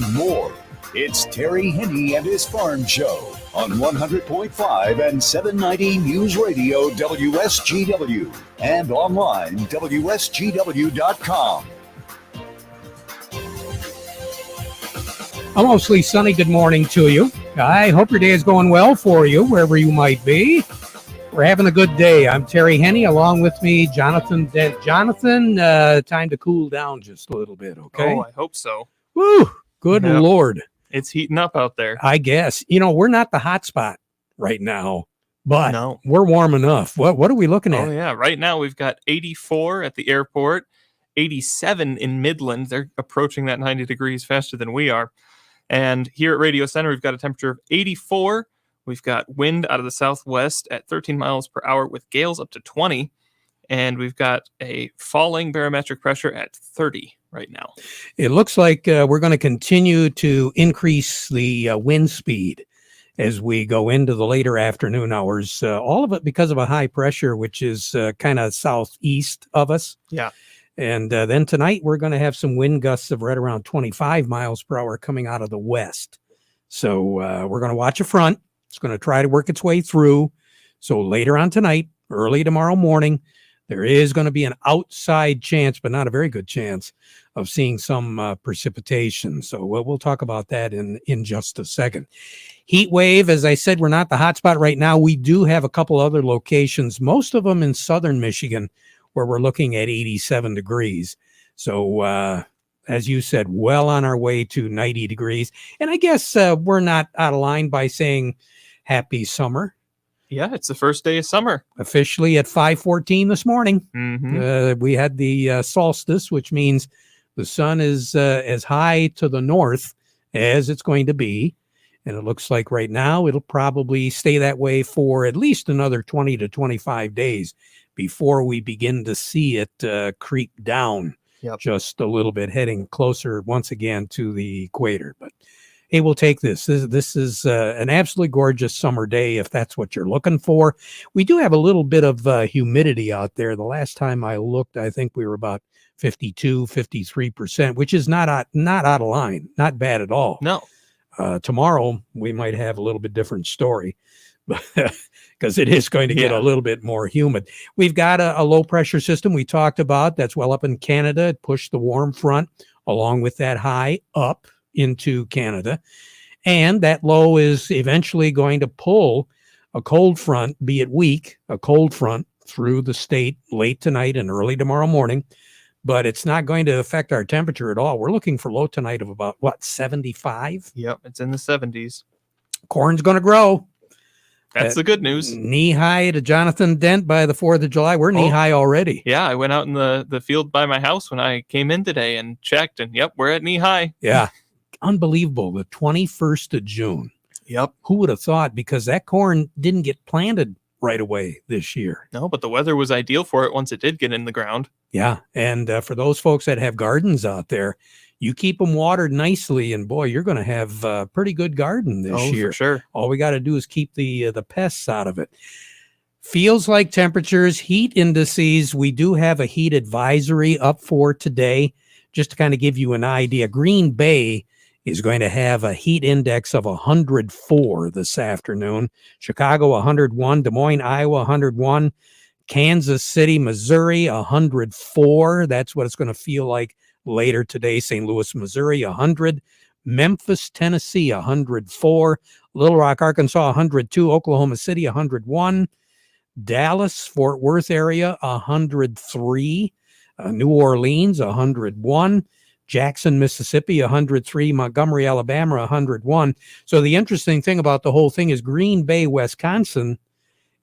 and more. It's Terry Henne and his Farm Show on 100.5 and 790 News Radio WSGW and online WSGW.com. A mostly sunny good morning to you. I hope your day is going well for you, wherever you might be. We're having a good day. I'm Terry Henne, along with me, Jonathan Dent. Jonathan, time to cool down just a little bit, okay? Oh, I hope so. Woo! Good Lord. It's heating up out there. I guess. You know, we're not the hot spot right now, but No. we're warm enough. What are we looking at? Oh, yeah. Right now, we've got 84 at the airport, 87 in Midland. They're approaching that 90 degrees faster than we are. And here at Radio Center, we've got a temperature of 84. We've got wind out of the southwest at 13 miles per hour with gales up to 20. And we've got a falling barometric pressure at 30 right now. It looks like we're going to continue to increase the wind speed as we go into the later afternoon hours. All of it because of a high pressure, which is kind of southeast of us. Yeah. And then tonight we're going to have some wind gusts of right around 25 miles per hour coming out of the west. So we're going to watch a front. It's going to try to work its way through. So later on tonight, early tomorrow morning, there is going to be an outside chance, but not a very good chance, of seeing some precipitation. So we'll talk about that in just a second. Heat wave, as I said, we're not the hot spot right now. We do have a couple other locations, most of them in southern Michigan, where we're looking at 87 degrees. So, as you said, well on our way to 90 degrees. And I guess we're not out of line by saying happy summer. Yeah, it's the first day of summer. Officially at 5:14 this morning. Mm-hmm. We had the solstice, which means the sun is as high to the north as it's going to be. And it looks like right now it'll probably stay that way for at least another 20 to 25 days before we begin to see it creep down just a little bit, heading closer once again to the equator. But hey, we'll take this. This is an absolutely gorgeous summer day if that's what you're looking for. We do have a little bit of humidity out there. The last time I looked, I think we were about 52, 53%, which is not out of line. Not bad at all. No. Tomorrow, we might have a little bit different story because it is going to get a little bit more humid. We've got a low pressure system we talked about that's well up in Canada. It pushed the warm front along with that high up into Canada. And that low is eventually going to pull a cold front, be it weak, a cold front through the state late tonight and early tomorrow morning. But it's not going to affect our temperature at all. We're looking for low tonight of about, 75? Yep, it's in the 70s. Corn's going to grow. That's the good news. Knee high to Jonathan Dent by the 4th of July. We're knee high already. Yeah, I went out in the field by my house when I came in today and checked, and yep, we're at knee high. Yeah, unbelievable. The 21st of June. Yep. Who would have thought? Because that corn didn't get planted right away this year. No, but the weather was ideal for it once it did get in the ground. Yeah, and for those folks that have gardens out there, you keep them watered nicely, and boy, you're going to have a pretty good garden this year. For sure. All we got to do is keep the pests out of it. Feels like temperatures, heat indices. We do have a heat advisory up for today. Just to kind of give you an idea, Green Bay is going to have a heat index of 104 this afternoon. Chicago, 101. Des Moines, Iowa, 101. Kansas City, Missouri, 104. That's what it's going to feel like later today. St. Louis, Missouri, 100. Memphis, Tennessee, 104. Little Rock, Arkansas, 102. Oklahoma City, 101. Dallas, Fort Worth area, 103. New Orleans, 101. Jackson, Mississippi, 103. Montgomery, Alabama, 101. So the interesting thing about the whole thing is Green Bay, Wisconsin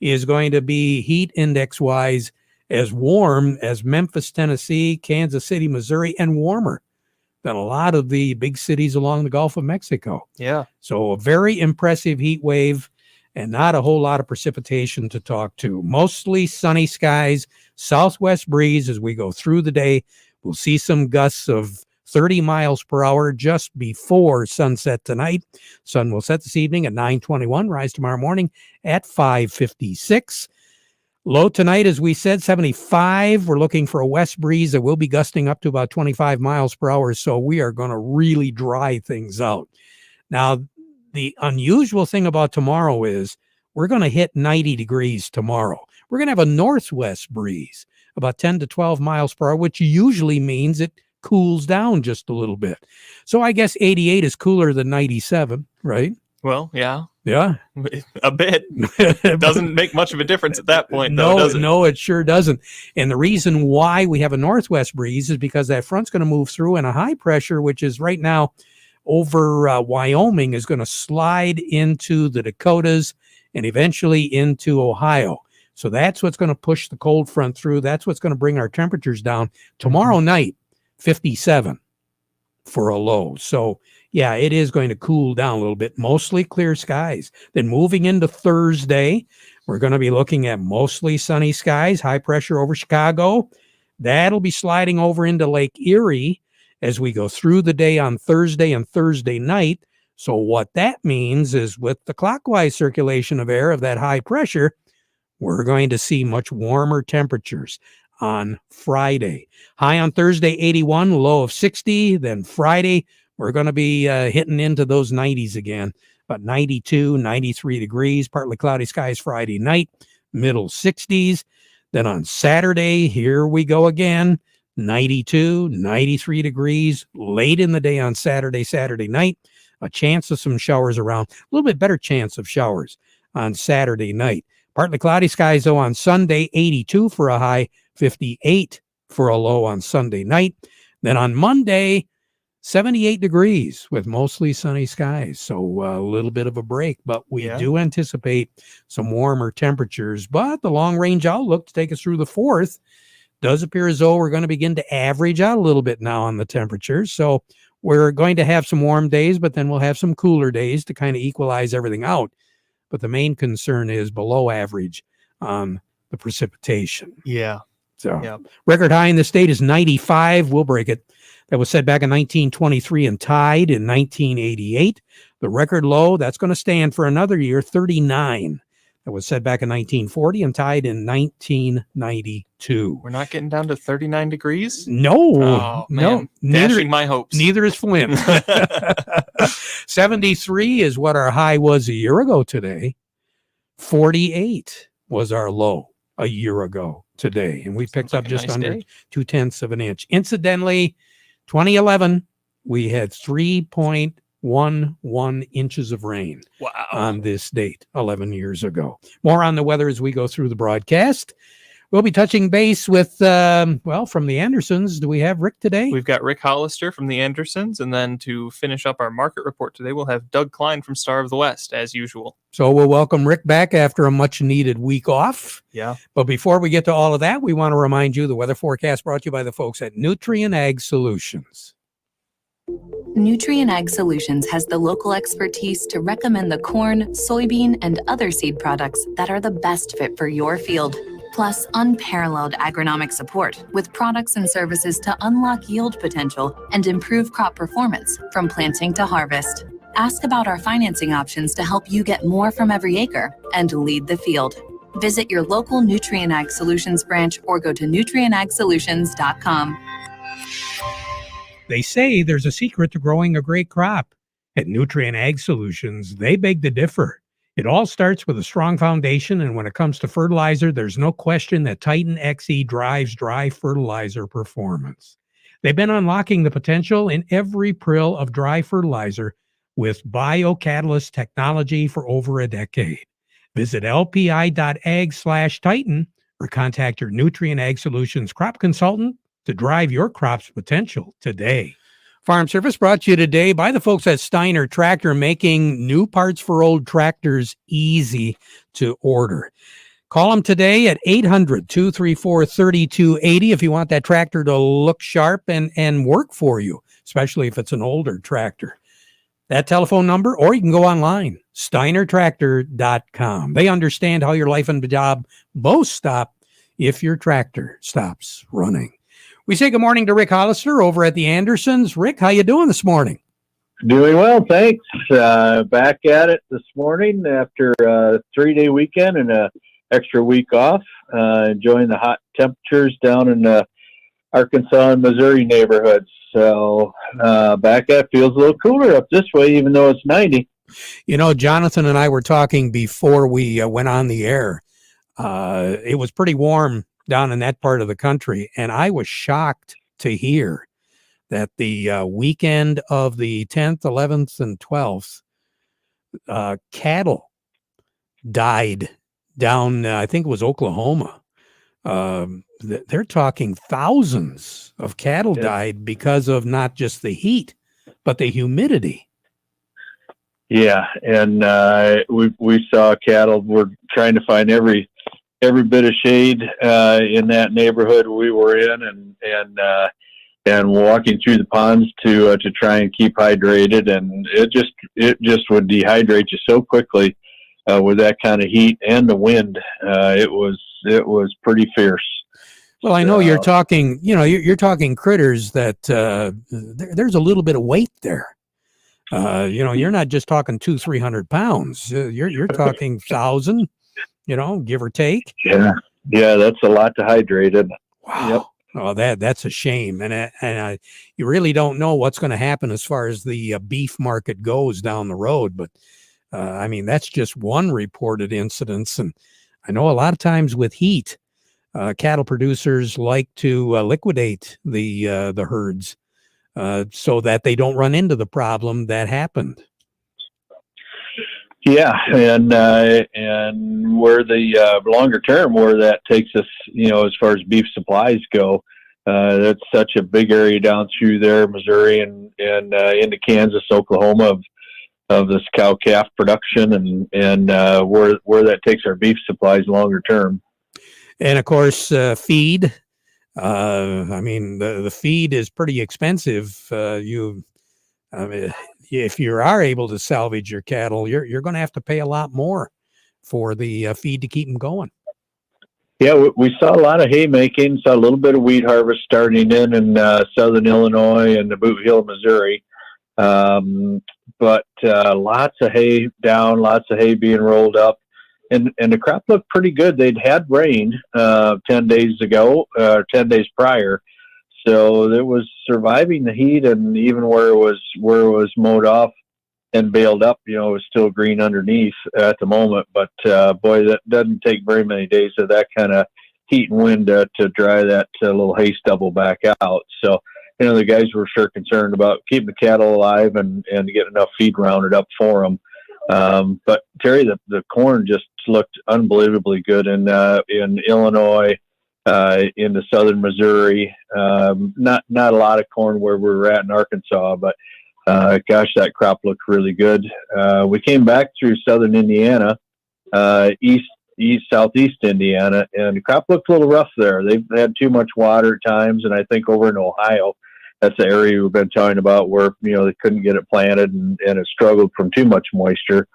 is going to be heat index-wise as warm as Memphis, Tennessee, Kansas City, Missouri, and warmer than a lot of the big cities along the Gulf of Mexico. Yeah. So a very impressive heat wave and not a whole lot of precipitation to talk to. Mostly sunny skies, southwest breeze as we go through the day. We'll see some gusts of 30 miles per hour just before sunset tonight. Sun will set this evening at 9:21, rise tomorrow morning at 5:56. Low tonight, as we said, 75. We're looking for a west breeze that will be gusting up to about 25 miles per hour. So we are going to really dry things out. Now, the unusual thing about tomorrow is we're going to hit 90 degrees tomorrow. We're going to have a northwest breeze, about 10 to 12 miles per hour, which usually means it cools down just a little bit. So I guess 88 is cooler than 97, right? Well, yeah. Yeah. A bit. It doesn't make much of a difference at that point, though, does it? No, it sure doesn't. And the reason why we have a northwest breeze is because that front's going to move through, and a high pressure, which is right now over Wyoming, is going to slide into the Dakotas and eventually into Ohio. So that's what's going to push the cold front through. That's what's going to bring our temperatures down. Tomorrow night, 57 for a low. So yeah, it is going to cool down a little bit, mostly clear skies. Then moving into Thursday, we're going to be looking at mostly sunny skies, high pressure over Chicago. That'll be sliding over into Lake Erie as we go through the day on Thursday and Thursday night. So what that means is with the clockwise circulation of air of that high pressure, we're going to see much warmer temperatures on Friday. High on Thursday, 81, low of 60. Then Friday, we're going to be hitting into those 90s again, about 92, 93 degrees, partly cloudy skies Friday night, middle 60s. Then on Saturday, here we go again, 92, 93 degrees, late in the day on Saturday night, a chance of some showers around, a little bit better chance of showers on Saturday night. Partly cloudy skies, though, on Sunday, 82 for a high, 58 for a low on Sunday night. Then on Monday, 78 degrees with mostly sunny skies. So a little bit of a break, but we do anticipate some warmer temperatures. But the long-range outlook to take us through the 4th does appear as though we're going to begin to average out a little bit now on the temperatures. So we're going to have some warm days, but then we'll have some cooler days to kind of equalize everything out. But the main concern is below average on the precipitation. Yeah. So record high in the state is 95. We'll break it. That was set back in 1923 and tied in 1988. The record low, that's going to stand for another year, 39. That was set back in 1940 and tied in 1992. We're not getting down to 39 degrees? No. Man. No. Dashing my hopes. Neither is Flint. 73 is what our high was a year ago today. 48 was our low a year ago today. And we picked up just under 0.2 of an inch. Incidentally, 2011, we had 3.11 inches of rain on this date 11 years ago. More on the weather as we go through the broadcast. We'll be touching base with, from the Andersons. Do we have Rick today? We've got Rick Hollister from the Andersons. And then to finish up our market report today, we'll have Doug Klein from Star of the West, as usual. So we'll welcome Rick back after a much-needed week off. Yeah. But before we get to all of that, we want to remind you the weather forecast brought to you by the folks at Nutrien Ag Solutions. Nutrien Ag Solutions has the local expertise to recommend the corn, soybean, and other seed products that are the best fit for your field. Plus, unparalleled agronomic support with products and services to unlock yield potential and improve crop performance from planting to harvest. Ask about our financing options to help you get more from every acre and lead the field. Visit your local Nutrien Ag Solutions branch or go to nutrienagsolutions.com. They say there's a secret to growing a great crop. At Nutrien Ag Solutions, they beg to differ. It all starts with a strong foundation, and when it comes to fertilizer, there's no question that Titan XE drives dry fertilizer performance. They've been unlocking the potential in every prill of dry fertilizer with biocatalyst technology for over a decade. Visit lpi.ag/Titan or contact your Nutrien Ag Solutions crop consultant to drive your crop's potential today. Farm Service brought to you today by the folks at Steiner Tractor, making new parts for old tractors easy to order. Call them today at 800-234-3280 if you want that tractor to look sharp and work for you, especially if it's an older tractor. That telephone number, or you can go online, steinertractor.com. They understand how your life and job both stop if your tractor stops running. We say good morning to Rick Hollister over at the Andersons. Rick, how you doing this morning? Doing well, thanks. Back at it this morning after a 3-day weekend and a extra week off, enjoying the hot temperatures down in the Arkansas and Missouri neighborhoods. So back up feels a little cooler up this way, even though it's 90. Jonathan and I were talking before we went on the air. It was pretty warm down in that part of the country, and I was shocked to hear that the weekend of the 10th, 11th, and 12th, cattle died down, I think it was Oklahoma. They're talking thousands of cattle died because of not just the heat, but the humidity. Yeah, and we saw cattle. We're trying to find every bit of shade in that neighborhood we were in, and walking through the ponds to try and keep hydrated. And it just would dehydrate you so quickly with that kind of heat and the wind. It was pretty fierce. Well, I know you're talking. You're talking critters that there's a little bit of weight there. You're not just talking 200-300 pounds. You're talking 1,000. Give or take. Yeah, that's a lot to hydrate it. Wow. Yep. Oh, that's a shame, and you really don't know what's going to happen as far as the beef market goes down the road. But that's just one reported incidence, and I know a lot of times with heat, cattle producers like to liquidate the herds so that they don't run into the problem that happened. Yeah, and where the longer term, where that takes us, as far as beef supplies go, that's such a big area down through there, Missouri and into Kansas, Oklahoma, of this cow calf production, and where that takes our beef supplies longer term. And of course, feed. The feed is pretty expensive. If you are able to salvage your cattle, you're going to have to pay a lot more for the feed to keep them going. Yeah, we saw a lot of haymaking, saw a little bit of wheat harvest starting in southern Illinois and the Boot Hill, Missouri. But lots of hay down, lots of hay being rolled up. And the crop looked pretty good. They'd had rain 10 days ago, 10 days prior. So it was surviving the heat, and even where it was mowed off and baled up, it was still green underneath at the moment. But boy, that doesn't take very many days of that kind of heat and wind to dry that little hay stubble back out. So the guys were sure concerned about keeping the cattle alive and getting enough feed rounded up for them. But Terry, the corn just looked unbelievably good in Illinois. Into southern Missouri, not a lot of corn where we were at in Arkansas, but gosh, that crop looked really good. We came back through southern Indiana, southeast Indiana, and the crop looked a little rough there. They've had too much water at times, and I think over in Ohio, that's the area we've been talking about where they couldn't get it planted and it struggled from too much moisture.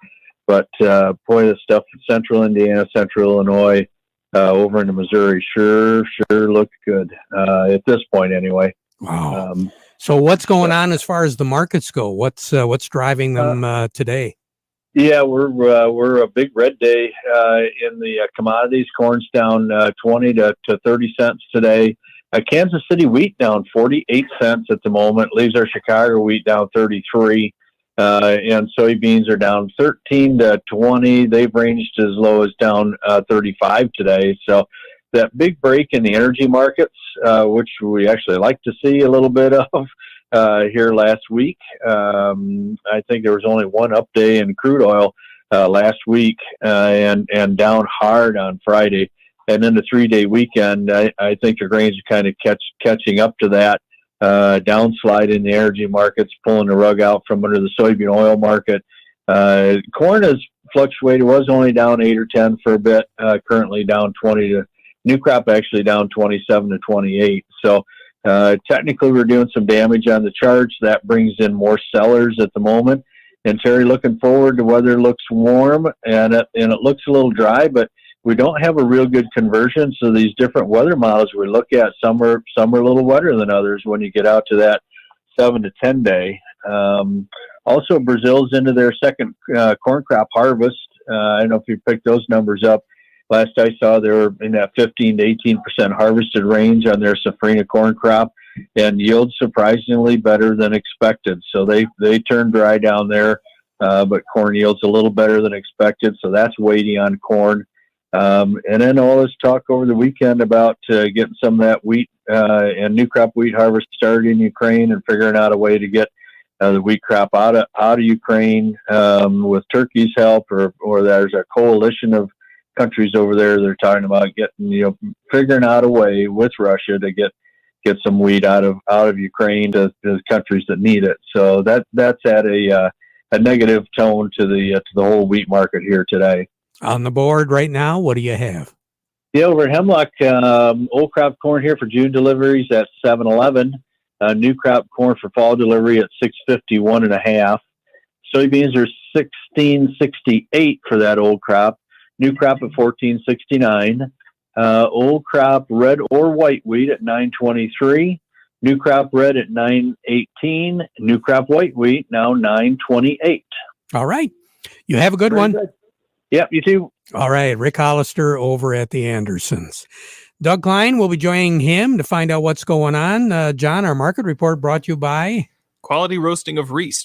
But boy, the stuff in central Indiana, central Illinois, over into Missouri sure looked good at this point anyway. Wow. So what's going on as far as the markets go? What's driving them today? Yeah, we're a big red day in the commodities. Corn's down 20 to 30 cents today. Kansas City wheat down 48 cents at the moment. Leaves our Chicago wheat down 33. And soybeans are down 13 to 20. They've ranged as low as down 35 today. So that big break in the energy markets, which we actually like to see a little bit of here last week. I think there was only one up day in crude oil last week and down hard on Friday. And then the 3-day weekend, I think the grains are kind of catching up to that. Downslide in the energy markets, pulling the rug out from under the soybean oil market. Corn has fluctuated, was only down 8 or 10 for a bit, currently down 20 to new crop, actually down 27 to 28. So technically we're doing some damage on the charts. That brings in more sellers at the moment. And Terry, looking forward, the weather looks warm and it looks a little dry, but we don't have a real good conversion. So these different weather models we look at, some are a little wetter than others when you get out to that 7 to 10 day. Also, Brazil's into their second corn crop harvest. I don't know if you picked those numbers up. Last I saw, they were in that 15 to 18% harvested range on their safrinha corn crop, and yield surprisingly better than expected. So they turned dry down there, but corn yield's a little better than expected. So that's waiting on corn. And then all this talk over the weekend about getting some of that wheat and new crop wheat harvest started in Ukraine, and figuring out a way to get the wheat crop out of Ukraine with Turkey's help, or there's a coalition of countries over there. They're talking about getting, figuring out a way with Russia to get some wheat out of Ukraine to the countries that need it. So that's at a negative tone to the whole wheat market here today. On the board right now, what do you have? Yeah, over at Hemlock, old crop corn here for June deliveries at 7.11. New crop corn for fall delivery at 651.5. Soybeans are 1668 for that old crop. New crop at 1469. Old crop red or white wheat at 923. New crop red at 918. New crop white wheat now 928. All right. You have a good Very one. good. Yep, you too. All right. Rick Hollister over at the Andersons. Doug Klein will be joining him to find out what's going on. John, our market report brought to you by Quality roasting of Reese,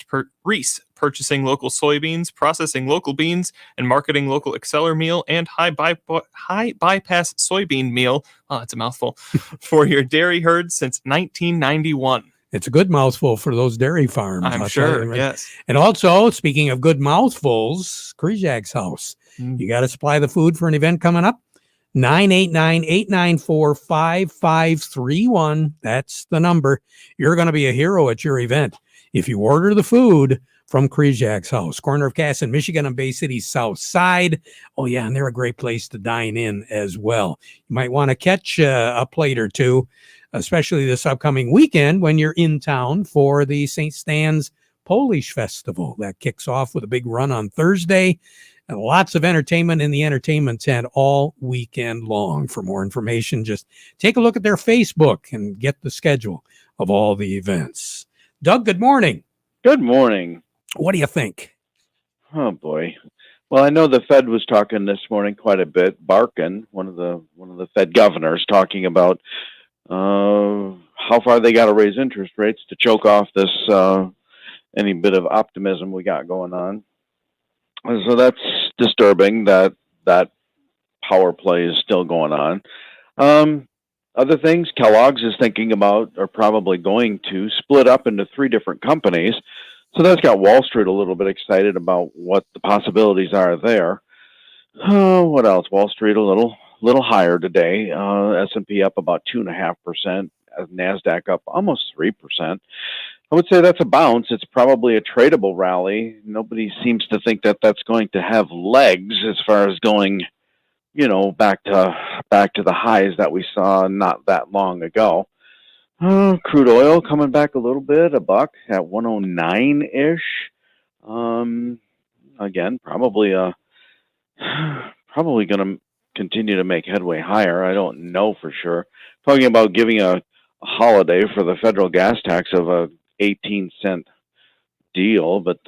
purchasing local soybeans, processing local beans, and marketing local Exceller meal and high bypass soybean meal. Oh, that's a mouthful. For your dairy herd since 1991. It's a good mouthful for those dairy farms. I'm sure, right? yes. And also, speaking of good mouthfuls, Kryjak's house. You got to supply the food for an event coming up. 989-894-5531. That's the number. You're going to be a hero at your event if you order the food from Kryjak's house, corner of Cass in Michigan on Bay City's south side. Oh, yeah, and they're a great place to dine in as well. You might want to catch a plate or two, especially this upcoming weekend when you're in town for the St. Stan's Polish Festival. That kicks off with a big run on Thursday. And lots of entertainment in the entertainment tent all weekend long. For more information, just take a look at their Facebook and get the schedule of all the events. Doug, good morning. Good morning. What do you think? Oh boy. Well, I know the Fed was talking this morning quite a bit. Barkin, one of the Fed governors, talking about how far they got to raise interest rates to choke off this any bit of optimism we got going on. So that's disturbing that power play is still going on. Other things, Kellogg's is thinking about, or probably going to, split up into 3 different companies. So that's got Wall Street a little bit excited about what the possibilities are there. What else? Wall Street a little higher today. S&P up about 2.5%. NASDAQ up almost 3%. I would say that's a bounce. It's probably a tradable rally. Nobody seems to think that that's going to have legs as far as going, back to the highs that we saw not that long ago. Crude oil coming back a little bit, $1 at 109-ish. Again, probably going to continue to make headway higher. I don't know for sure. Talking about giving a holiday for the federal gas tax of a 18-cent deal, but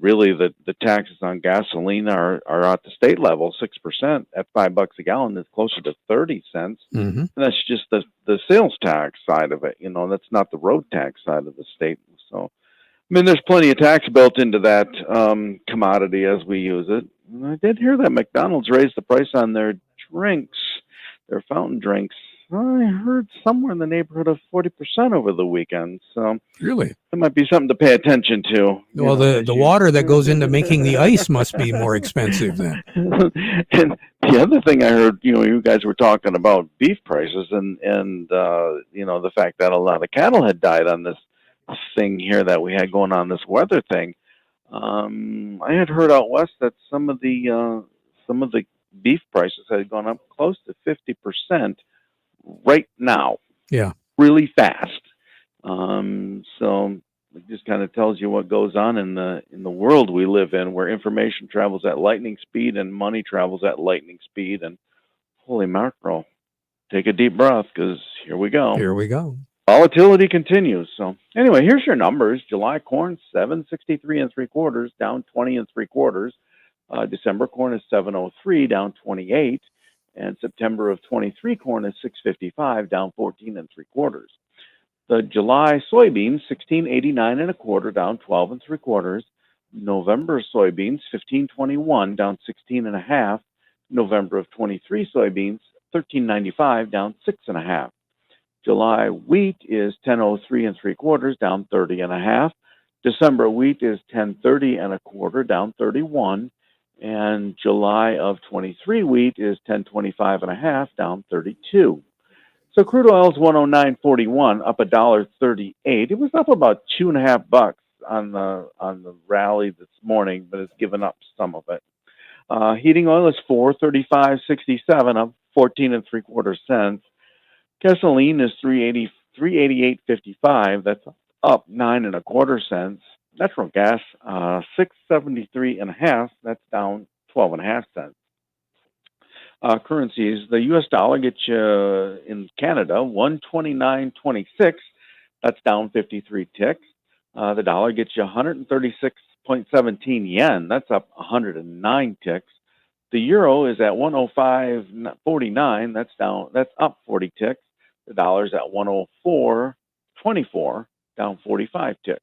really the taxes on gasoline are at the state level 6% at $5 a gallon. It's closer to 30 cents. Mm-hmm. And that's just the sales tax side of it. That's not the road tax side of the state. So, there's plenty of tax built into that commodity as we use it. And I did hear that McDonald's raised the price on their drinks, their fountain drinks. I heard somewhere in the neighborhood of 40% over the weekend. So Really? that might be something to pay attention to. Well, the water that goes into making the ice must be more expensive then. And the other thing I heard, you guys were talking about beef prices and the fact that a lot of cattle had died on this thing here that we had going on, this weather thing. I had heard out west that some of the beef prices had gone up close to 50%. Right now, yeah, really fast. So it just kind of tells you what goes on in the world we live in, where information travels at lightning speed and money travels at lightning speed. And holy mackerel, take a deep breath, because here we go. Here we go. Volatility continues. So anyway, here's your numbers. July corn 763 3/4, down 20 3/4. December corn is 703, down 28. And September of 23 corn is $6.55, down 14 3/4. The July soybeans, 16.89 1/4, down 12 3/4. November soybeans, 15.21, down 16 1/2. November of 23 soybeans, 13.95, down 6 1/2. July wheat is 10.03 3/4, down 30 1/2. December wheat is 10.30 1/4, down 31. And July of 23 wheat is 10.25 1/2, down 32. So crude oil is 109.41, up $1.38. It was up about $2.50 on the rally this morning, but it's given up some of it. Heating oil is 435.67, up 14 3/4 cents. Gasoline is 388.55. That's up 9 1/4 cents. Natural gas 673 1/2. That's down 12 1/2 cents. Currencies: the U.S. dollar gets you in Canada 129.26. That's down 53 ticks. The dollar gets you 136.17 yen. That's up 109 ticks. The euro is at 105.49. That's up 40 ticks. The dollar's at 104.24, down 45 ticks.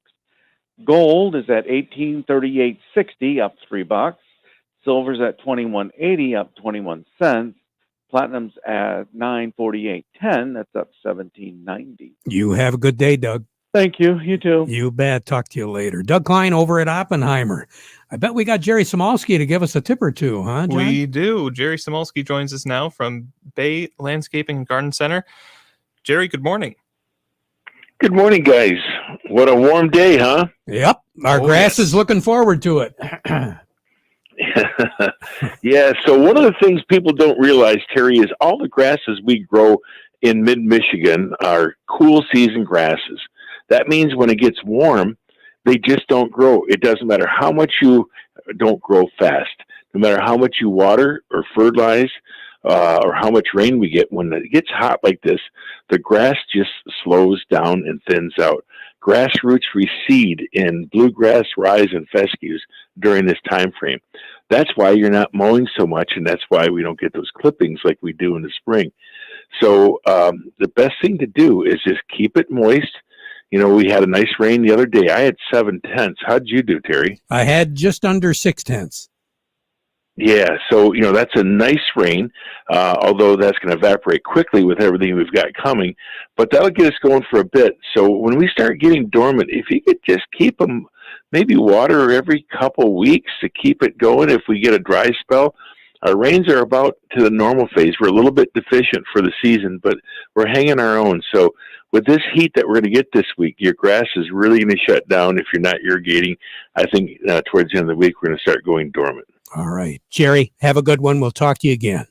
Gold is at 1838.60, up $3. Silver's at 21.80, up 21 cents. Platinum's at 948.10. That's up 17.90. You have a good day, Doug. Thank you. You too. You bet. Talk to you later. Doug Klein over at Oppenheimer. I bet we got Jerry Samolsky to give us a tip or two, huh, John? We do. Jerry Samolsky joins us now from Bay Landscaping and Garden Center. Jerry, good morning. Good morning, guys. What a warm day, huh? Yep. Our grass is looking forward to it. Yeah, so one of the things people don't realize, Terry, is all the grasses we grow in mid-Michigan are cool season grasses. That means when it gets warm, they just don't grow. It doesn't matter how much you don't grow fast. No matter how much you water or fertilize or how much rain we get, when it gets hot like this, the grass just slows down and thins out. Grass roots recede in bluegrass, rye, and fescues during this time frame. That's why you're not mowing so much, and that's why we don't get those clippings like we do in the spring. So the best thing to do is just keep it moist. You know, we had a nice rain the other day. I had 7/10. How'd you do, Terry? I had just under 6/10. Yeah, so, you know, that's a nice rain, although that's going to evaporate quickly with everything we've got coming. But that'll get us going for a bit. So when we start getting dormant, if you could just keep them, maybe water every couple weeks to keep it going if we get a dry spell. Our rains are about to the normal phase. We're a little bit deficient for the season, but we're hanging our own. So with this heat that we're going to get this week, your grass is really going to shut down if you're not irrigating. I think towards the end of the week, we're going to start going dormant. All right. Jerry, have a good one. We'll talk to you again.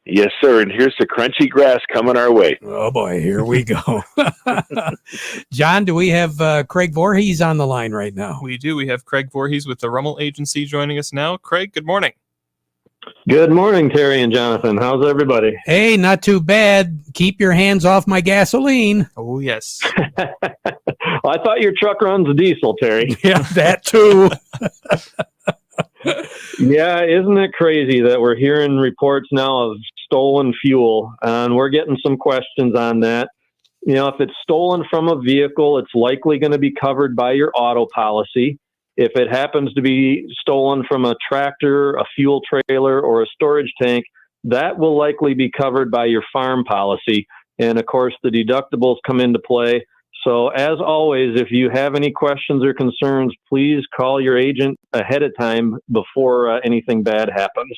Yes, sir. And here's the crunchy grass coming our way. Oh, boy. Here we go. John, do we have Craig Voorhees on the line right now? We do. We have Craig Voorhees with the Rummel Agency joining us now. Craig, good morning. Good morning, Terry and Jonathan. How's everybody? Hey, not too bad. Keep your hands off my gasoline. Oh, yes. Well, I thought your truck runs diesel, Terry. Yeah, that too. Yeah, isn't it crazy that we're hearing reports now of stolen fuel? And we're getting some questions on that. You know, if it's stolen from a vehicle, it's likely going to be covered by your auto policy. If it happens to be stolen from a tractor, a fuel trailer, or a storage tank, that will likely be covered by your farm policy. And of course, the deductibles come into play. So as always, if you have any questions or concerns, please call your agent ahead of time before anything bad happens.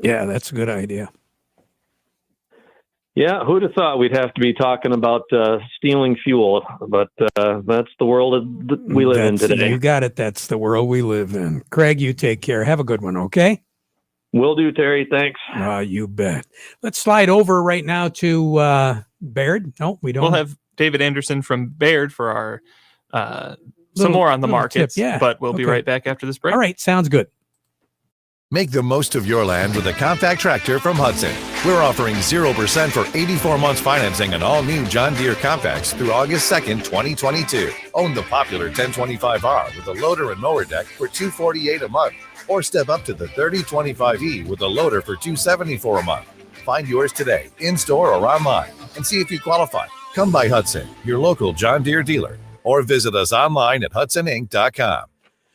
Yeah, that's a good idea. Yeah, who'd have thought we'd have to be talking about stealing fuel? But that's the world that we live in today. You got it. That's the world we live in. Craig, you take care. Have a good one, okay? Will do, Terry. Thanks. You bet. Let's slide over right now to Baird. No, we don't. We'll have David Anderson from Baird for our some more on the markets, tip, yeah. but we'll be right back after this break. All right, sounds good. Make the most of your land with a compact tractor from Hudson. We're offering 0% for 84 months financing on all new John Deere compacts through August 2nd, 2022. Own the popular 1025R with a loader and mower deck for $248 a month, or step up to the 3025E with a loader for $274 a month. Find yours today, in-store or online, and see if you qualify. Come by Hudson, your local John Deere dealer, or visit us online at HudsonInc.com.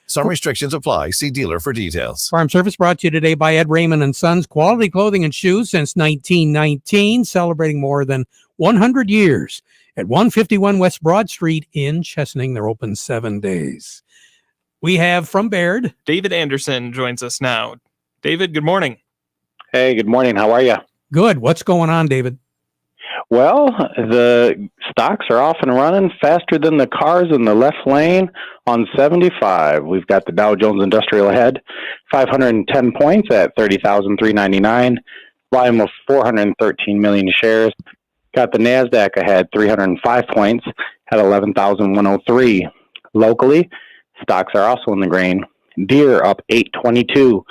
Some restrictions apply. See dealer for details. Farm Service brought to you today by Ed Raymond and Sons. Quality clothing and shoes since 1919, celebrating more than 100 years at 151 West Broad Street in Chesaning. They're open 7 days. We have from Baird, David Anderson joins us now. David, good morning. Hey, good morning. How are you? Good. What's going on, David? Well, the stocks are off and running faster than the cars in the left lane on 75. We've got the Dow Jones Industrial ahead, 510 points at 30,399, volume of 413 million shares. Got the NASDAQ ahead, 305 points at 11,103. Locally, stocks are also in the green. Deere up 822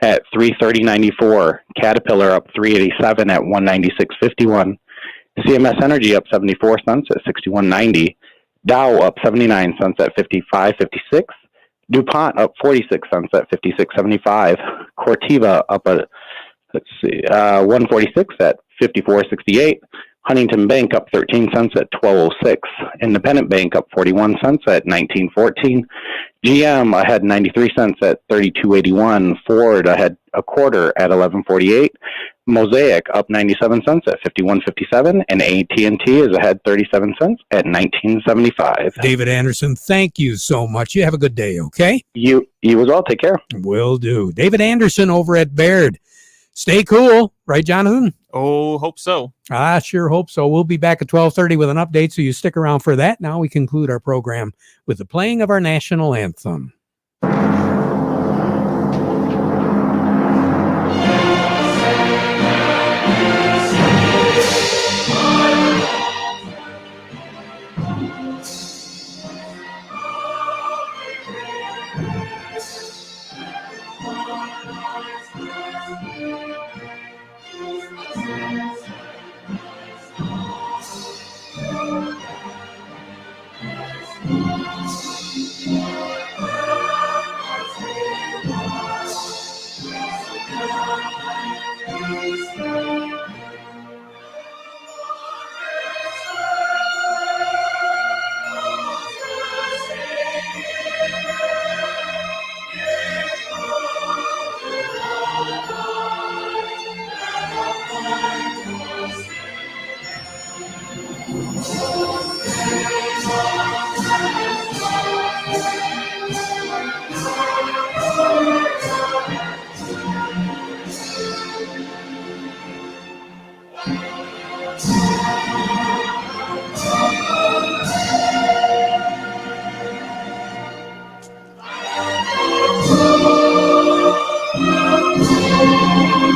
at 330.94. Caterpillar up 387 at 196.51. CMS Energy up 74 cents at 61.90. Dow up 79 cents at 55.56. DuPont up 46 cents at 56.75. Corteva up at 146 at 54.68. Huntington Bank up 13 cents at 12.06. Independent Bank up 41 cents at 19.14. GM ahead 93 cents at 32.81. Ford ahead a quarter at 11.48. Mosaic up 97 cents at 51.57. And AT&T is ahead 37 cents at 19.75. David Anderson, thank you so much. You have a good day, okay? You as well. Take care. Will do. David Anderson over at Baird. Stay cool, right, Jonathan? Oh, hope so. I sure hope so. We'll be back at 12:30 with an update, so you stick around for that. Now we conclude our program with the playing of our national anthem.